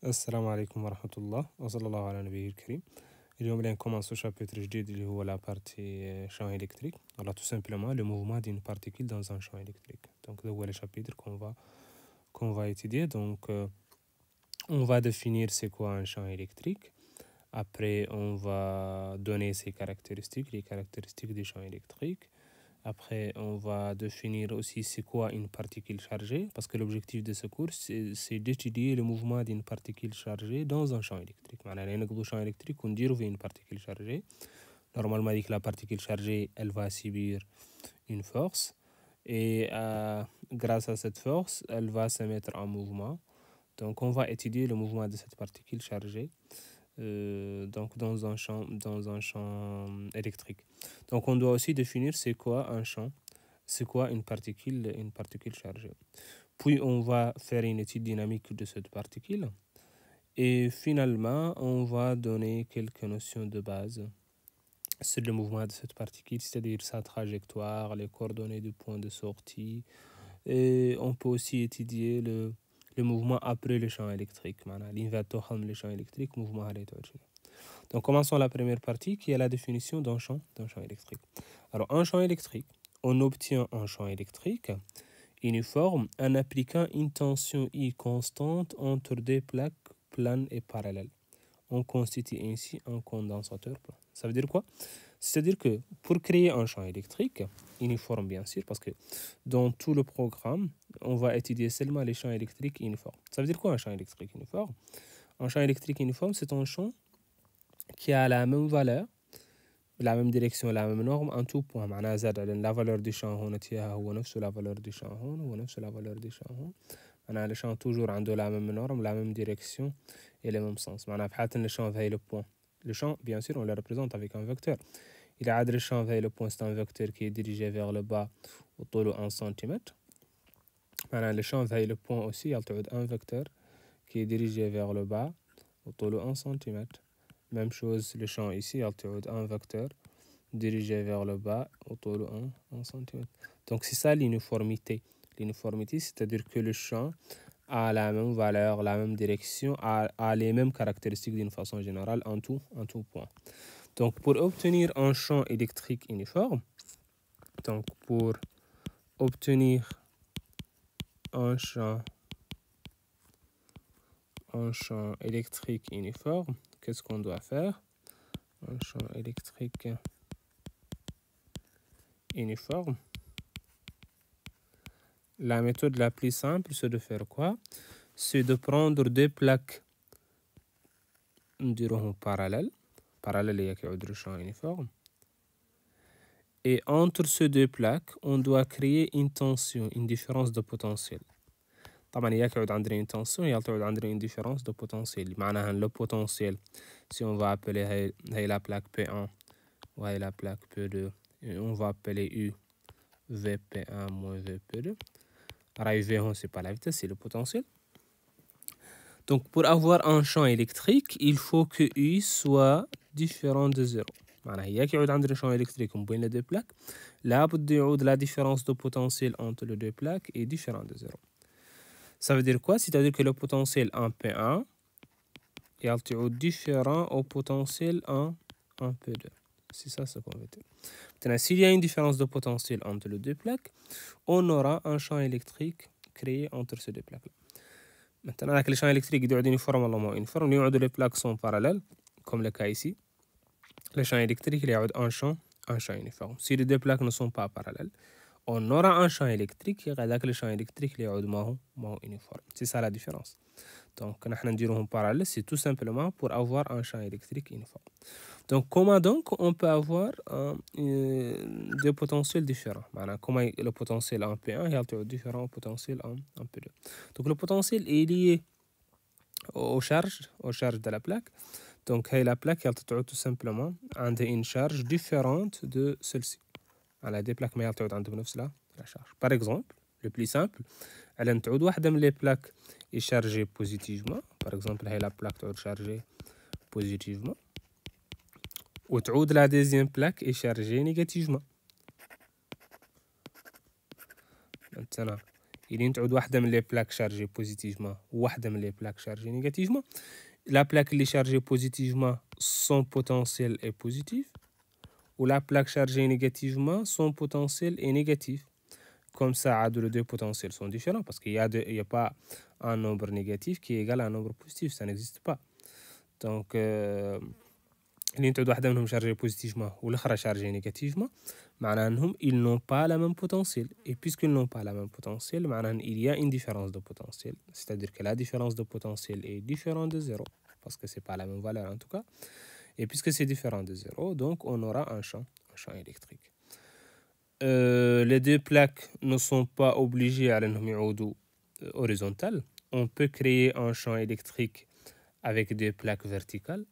السلام عليكم ورحمة الله وصلى الله على نبيه الكريم. اليوم اللي نكومونسو شابتر جديد اللي هو لا بارتي champ électrique. Alors tout simplement le mouvement d'une particule dans un champ électrique. Donc le voilà chapitre qu'on va étudier. Donc on va définir c'est quoi un champ électrique. Après on va donner ses caractéristiques, les caractéristiques du champ électrique. Après, on va définir aussi c'est quoi une particule chargée, parce que l'objectif de ce cours, c'est d'étudier le mouvement d'une particule chargée dans un champ électrique. معناها نقضوا champ électrique ونديروا فيه une particule chargée. Normalement, dit que la particule chargée, elle va subir une force. Et grâce à cette force, elle va se mettre en mouvement. Donc, on va étudier le mouvement de cette particule chargée. Donc dans un champ électrique. Donc on doit aussi définir c'est quoi un champ, c'est quoi une particule chargée. Puis on va faire une étude dynamique de cette particule. Et finalement, on va donner quelques notions de base sur le mouvement de cette particule, c'est-à-dire sa trajectoire, les coordonnées du point de sortie. Et on peut aussi étudier le mouvement après le champ électrique. Le champ électrique, mouvement à l'étoile. Donc, commençons la première partie qui est la définition d'un champ électrique. Alors, un champ électrique, on obtient un champ électrique uniforme en appliquant une tension I constante entre deux plaques planes et parallèles. On constitue ainsi un condensateur plat. Ça veut dire quoi? C'est-à-dire que pour créer un champ électrique uniforme, bien sûr, parce que dans tout le programme, on va étudier seulement les champs électriques uniformes. Ça veut dire quoi un champ électrique uniforme? Un champ électrique uniforme, c'est un champ qui a la même valeur, la même direction, la même norme en tout point. معناها زاد la valeur du champ هون تيها هو نفسه la valeur du champ هون هو نفسه la valeur du champ هون. معناها le champ toujours عنده la même norme, la même direction et le même sens. معناها في حالة إن le champ fait le point. Le champ, bien sûr, on le représente avec un vecteur. Il a le champ fait le point, c'est un vecteur qui est dirigé vers le bas au طوله 1 cm. معناها le champ fait le point aussi, il y a un vecteur qui est dirigé vers le bas au طوله 1 cm. Même chose, le champ ici, il y a un vecteur dirigé vers le bas autour de 1 cm. Donc, c'est ça l'uniformité. L'uniformité, c'est-à-dire que le champ a la même valeur, la même direction, a les mêmes caractéristiques d'une façon générale en tout point. Donc, pour obtenir un champ électrique uniforme, un champ électrique uniforme, qu'est-ce qu'on doit faire? Un champ électrique uniforme. La méthode la plus simple, c'est de faire quoi? C'est de prendre deux plaques parallèles. Parallèles, il y a un champ uniforme. Et entre ces deux plaques, on doit créer une tension, une différence de potentiel. طبعا il y a une tension, il y a une différence de potentiel. معناها le potentiel, si on va appeler la plaque P1 ou la plaque P2, on va appeler U VP1 moins VP2. V, c'est pas la vitesse, c'est le potentiel. Donc, pour avoir un champ électrique, il faut que U soit différent de 0. معناها هي كي يعود عندنا champ électrique بين les deux plaques, لابد يعود la différence de potentiel entre les deux plaques est différent de 0. Ça veut dire quoi? C'est-à-dire que le potentiel en P1 est différent au potentiel en P2. C'est ça ce qu'on veut dire. Maintenant, s'il y a une différence de potentiel entre les deux plaques, on aura un champ électrique créé entre ces deux plaques. Maintenant, avec les champs électriques, ils sont uniformément uniformes. Les plaques sont parallèles, comme le cas ici. Les champs électriques, il y a un champ uniforme. Si les deux plaques ne sont pas parallèles, on aura un champ électrique, et avec le champ électrique, il y a un uniforme. C'est ça la différence. Donc, nous disons parallèle, c'est tout simplement pour avoir un champ électrique uniforme. Donc, comment donc on peut avoir deux potentiels différents? Comment le potentiel en P1 est différent au potentiel en P2. Donc, le potentiel est lié aux charges de la plaque. Donc, la plaque est tout simplement une charge différente de celle-ci. Des plaques mais la charge. Par exemple, le plus simple, elle a une plaque est chargée positivement. Par exemple, la plaque est chargée positivement. Et la deuxième plaque est chargée négativement. Maintenant, il y a les plaques chargées positivement ou les plaques chargées négativement. La plaque qui est chargée positivement, son potentiel est positif, ou la plaque chargée négativement, son potentiel est négatif. Comme ça, les deux potentiels sont différents parce qu'il n'y a pas un nombre négatif qui est égal à un nombre positif, ça n'existe pas. Donc, اللي نتعود واحدة منهم chargée positivement ou l'autre chargée négativement, معناها ils n'ont pas la même potentiel. Et puisqu'ils n'ont pas la même potentiel, معناها il y a une différence de potentiel. C'est-à-dire que la différence de potentiel est différente de 0, parce que c'est pas la même valeur en tout cas. Et puisque c'est différent de 0, donc on aura un champ électrique. Les deux plaques ne sont pas obligées à être horizontales. On peut créer un champ électrique avec des plaques verticales.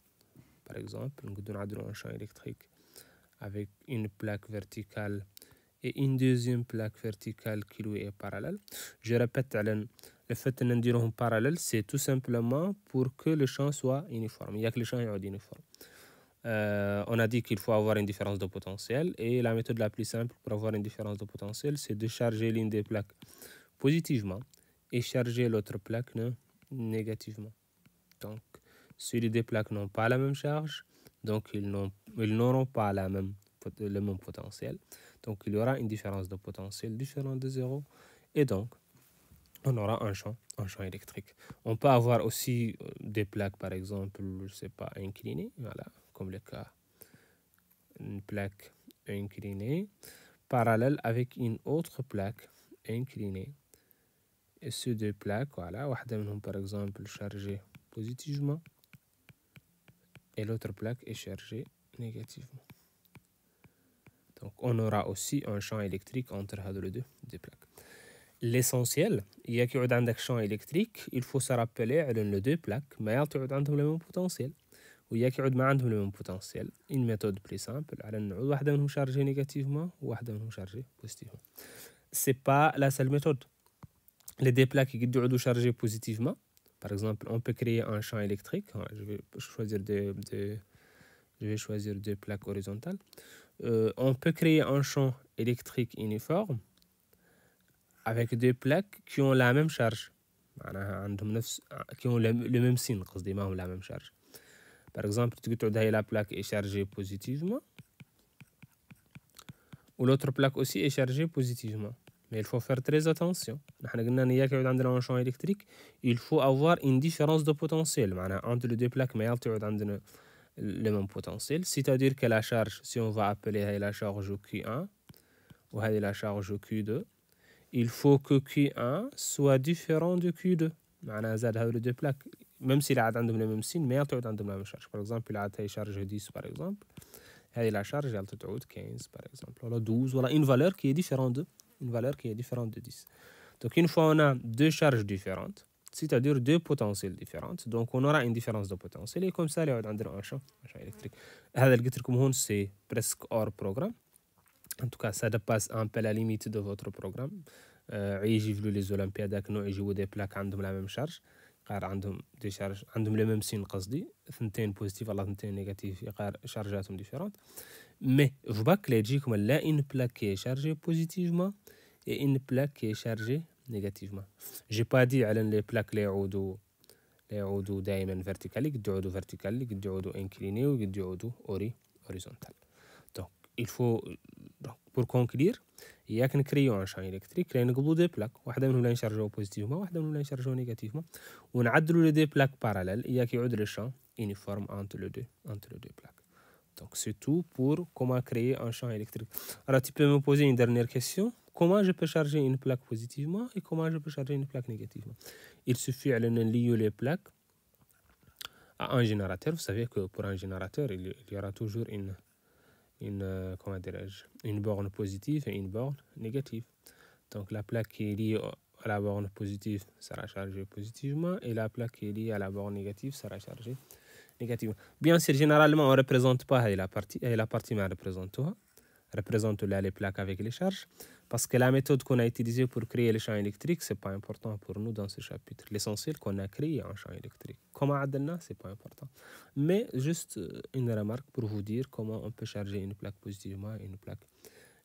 Par exemple, nous avons un champ électrique avec une plaque verticale et une deuxième plaque verticale qui lui est parallèle. Je répète, le fait de nous dire parallèle, c'est tout simplement pour que le champ soit uniforme. Il y a que le champ est uniforme. On a dit qu'il faut avoir une différence de potentiel et la méthode la plus simple pour avoir une différence de potentiel, c'est de charger l'une des plaques positivement et charger l'autre plaque négativement. Donc, si les deux plaques n'ont pas la même charge, donc ils n'auront pas le même potentiel. Donc, il y aura une différence de potentiel différente de 0 et donc, on aura un champ électrique. On peut avoir aussi des plaques, par exemple, je sais pas, inclinées, voilà, comme le cas, une plaque inclinée, parallèle avec une autre plaque inclinée. Et ces deux plaques, voilà, par exemple, chargée positivement, et l'autre plaque est chargée négativement. Donc, on aura aussi un champ électrique entre les deux plaques. L'essentiel, il y a qu'il y a un champ électrique, il faut se rappeler à les deux plaques, mais il y a le même potentiel. Ou il y a qu'il y a le même potentiel. Une méthode plus simple, une chargée négativement ou une chargée positivement. Ce n'est pas la seule méthode. Les deux plaques qui sont chargées positivement, par exemple, on peut créer un champ électrique. Je vais choisir deux plaques horizontales. On peut créer un champ électrique uniforme avec deux plaques qui ont la même charge. Qui ont le même signe, la même charge. Par exemple, la plaque est chargée positivement ou l'autre plaque aussi est chargée positivement. Mais il faut faire très attention. Un champ électrique, il faut avoir une différence de potentiel. Entre les deux plaques, mais le même potentiel. C'est-à-dire que la charge, si on va appeler la charge Q1 ou la charge Q2, il faut que Q1 soit différent de Q2. Les deux plaques, même s'il a le même signe, mais il a la même charge. Par exemple, il a la charge 10, par exemple. La charge, elle a 15, par exemple. Ou 12, voilà une valeur qui est différente de 10. Donc, une fois on a deux charges différentes, c'est-à-dire deux potentiels différents, donc on aura une différence de potentiel et comme ça, il y a un champ électrique. C'est presque hors programme. En tout cas, ça dépasse un peu la limite de votre programme. J'ai vu les Olympiades qui jouent des plaques qui ont la même charge. عندهم دي شارج عندهم لو ميم سين قصدي ثنتين بوزيتيف ولا ثنتين نيجاتيف يقار شارجاتهم ديفيرونت مي في باك لا تجيكم لا ان بلاك كي شارجي بوزيتيفمون اي ان بلاك كي شارجي نيجاتيفمون جي با دي على لي بلاك اللي يعودوا دائما فيرتيكالي قد يعودوا فيرتيكالي قد يعودوا انكليني وقد يعودوا هوريزونتال. دونك il faut pour conclure il y a qu'un crayon champ électrique là نقبلوا deux plaques واحده منهم لا نشارجوها بوزيتيفمون واحده منهم لا نشارجوها نيجاتيفمون ونعدلوا les deux plaques parallèles il y a qu'il y a le champ uniforme entre les deux plaques. Donc c'est tout pour comment créer un champ électrique. Alors tu peux me poser une dernière question, comment je peux charger une plaque positivement et comment je peux charger une plaque négativement? Il suffit de lier les plaques à un générateur. Vous savez que pour un générateur il y aura toujours une borne positive et une borne négative. Donc la plaque qui est liée à la borne positive sera chargée positivement et la plaque qui est liée à la borne négative sera chargée négativement. Bien sûr, généralement, on ne représente pas la partie mais représente là les plaques avec les charges parce que la méthode qu'on a utilisée pour créer le champ électrique, ce n'est pas important pour nous dans ce chapitre. L'essentiel qu'on a créé un champ électrique. Comment addelna, ce n'est pas important. Mais juste une remarque pour vous dire comment on peut charger une plaque positivement et une plaque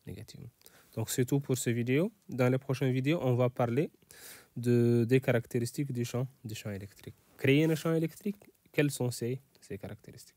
négativement. Donc c'est tout pour cette vidéo. Dans les prochaines vidéos, on va parler des caractéristiques du champ électrique. Créer un champ électrique, quelles sont ses caractéristiques?